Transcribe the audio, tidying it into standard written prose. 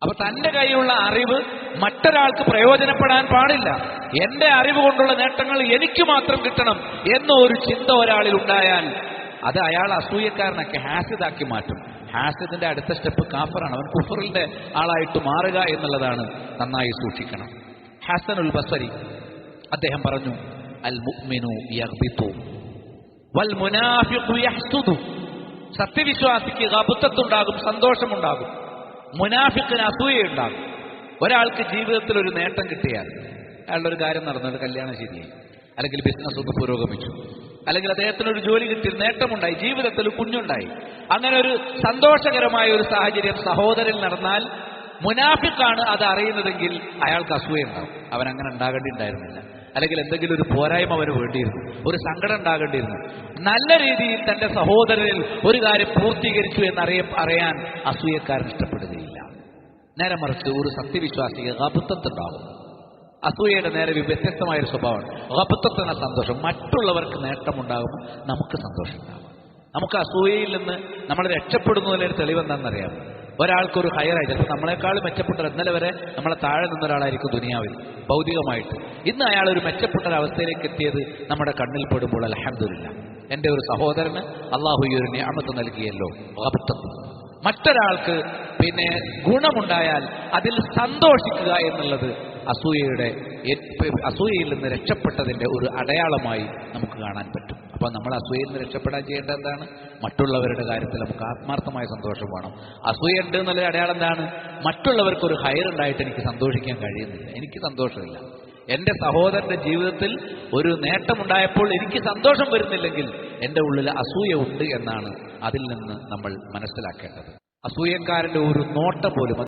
അപ്പൊ തന്റെ കയ്യിലുള്ള അറിവ് മറ്റൊരാൾക്ക് പ്രയോജനപ്പെടാൻ പാടില്ല. എന്റെ അറിവ് കൊണ്ടുള്ള നേട്ടങ്ങൾ എനിക്ക് മാത്രം കിട്ടണം എന്നൊരു ചിന്ത ഒരാളിൽ ഉണ്ടായാൽ അത് അയാൾ അസൂയക്കാരനൊക്കെ ഹാസിദാക്കി മാറ്റും. ഹാസിദിന്റെ അടുത്ത സ്റ്റെപ്പ് കാഫറാണ്. അവൻ കുഫറിന്റെ ആളായിട്ട് മാറുക എന്നുള്ളതാണ്. നന്നായി സൂക്ഷിക്കണം. ഹസനുൽ ബസ്രി അദ്ദേഹം പറഞ്ഞു, അൽ മുഅ്മിനു യഗ്ബിതു വൽ മുനാഫിഖു യഹ്സുദു. സത്യവിശ്വാസിക്ക് ഗബ്തത്തുണ്ടാകും, സന്തോഷമുണ്ടാകും. മുനാഫിഖിന് അസൂയയുണ്ടാകും. ഒരാൾക്ക് ജീവിതത്തിൽ ഒരു നേട്ടം കിട്ടിയാൽ, അയാളുടെ ഒരു കാര്യം നടന്നത്, കല്യാണം ശരിയായി, അല്ലെങ്കിൽ ബിസിനസ് ഒക്കെ പുരോഗമിച്ചു, അല്ലെങ്കിൽ അദ്ദേഹത്തിനൊരു ജോലി കിട്ടി, നേട്ടമുണ്ടായി, ജീവിതത്തിൽ കുഞ്ഞുണ്ടായി, അങ്ങനെ ഒരു സന്തോഷകരമായ ഒരു സാഹചര്യം സഹോദരൻ നടന്നാൽ മുനാഫിഖാണ് അത് അറിയുന്നതെങ്കിൽ അയാൾക്ക് അസൂയുണ്ടാവും. അവൻ അങ്ങനെ ഉണ്ടാകേണ്ടിണ്ടായിരുന്നില്ല, അല്ലെങ്കിൽ എന്തെങ്കിലും ഒരു പോരായ്മ അവന് വേണ്ടിയിരുന്നു, ഒരു സങ്കടം ഉണ്ടാകേണ്ടിയിരുന്നു. നല്ല രീതിയിൽ തന്റെ സഹോദരനിൽ ഒരു കാര്യം പൂർത്തീകരിച്ചു എന്നറിയാൻ അസൂയക്കാരൻ ഇഷ്ടപ്പെടുകയില്ല. നേരെ മറിച്ച് ഒരു സത്യവിശ്വാസിക്ക് ഗബ്തത്തുണ്ടാകും. അസൂയയുടെ നേരെ വ്യത്യസ്തമായൊരു സ്വഭാവമാണ്. ഗബ്തത്ത് എന്ന സന്തോഷം. മറ്റുള്ളവർക്ക് നേട്ടമുണ്ടാകുമ്പോൾ നമുക്ക് സന്തോഷം ഉണ്ടാകും. നമുക്ക് അസൂയയിൽ നിന്ന് നമ്മൾ രക്ഷപ്പെടുന്നതിലൊരു തെളിവെന്താണെന്നറിയാം. ഒരാൾക്കൊരു ഹയറായി, ചിലപ്പോൾ നമ്മളെക്കാളും മെച്ചപ്പെട്ട, ഇന്നലെ വരെ നമ്മളെ താഴെ നിന്നൊരാളായിരിക്കും ദുനിയാവിൽ ഭൗതികമായിട്ട്. ഇന്ന് അയാൾ ഒരു മെച്ചപ്പെട്ട ഒരവസ്ഥയിലേക്ക് എത്തിയത് നമ്മുടെ കണ്ണിൽ പെടുമ്പോൾ അൽഹംദുലില്ലാഹ്, എൻ്റെ ഒരു സഹോദരന് അള്ളാഹു ഈ ഒരു നിഅമത്ത് നൽകിയല്ലോ. ഗബ്തത്ത്. മറ്റൊരാൾക്ക് പിന്നെ ഗുണമുണ്ടായാൽ അതിൽ സന്തോഷിക്കുക എന്നുള്ളത് അസൂയയിൽ നിന്ന് രക്ഷപ്പെട്ടതിന്റെ ഒരു അടയാളമായി നമുക്ക് കാണാൻ പറ്റും. അപ്പൊ നമ്മൾ അസൂയയിൽ നിന്ന് രക്ഷപ്പെടാൻ ചെയ്യേണ്ടത് എന്താണ്? മറ്റുള്ളവരുടെ കാര്യത്തിൽ നമുക്ക് ആത്മാർത്ഥമായ സന്തോഷം വേണം. അസൂയ ഉണ്ട് എന്നുള്ള അടയാളം എന്താണ്? മറ്റുള്ളവർക്കൊരു ഹൈറുണ്ടായിട്ട് എനിക്ക് സന്തോഷിക്കാൻ കഴിയുന്നില്ല, എനിക്ക് സന്തോഷമില്ല. എന്റെ സഹോദരന്റെ ജീവിതത്തിൽ ഒരു നേട്ടമുണ്ടായപ്പോൾ എനിക്ക് സന്തോഷം വരുന്നില്ലെങ്കിൽ എന്റെ ഉള്ളിൽ അസൂയ ഉണ്ട് എന്നാണ് അതിൽ നിന്ന് നമ്മൾ മനസ്സിലാക്കേണ്ടത്. അസൂയക്കാരന്റെ ഒരു നോട്ടം പോലും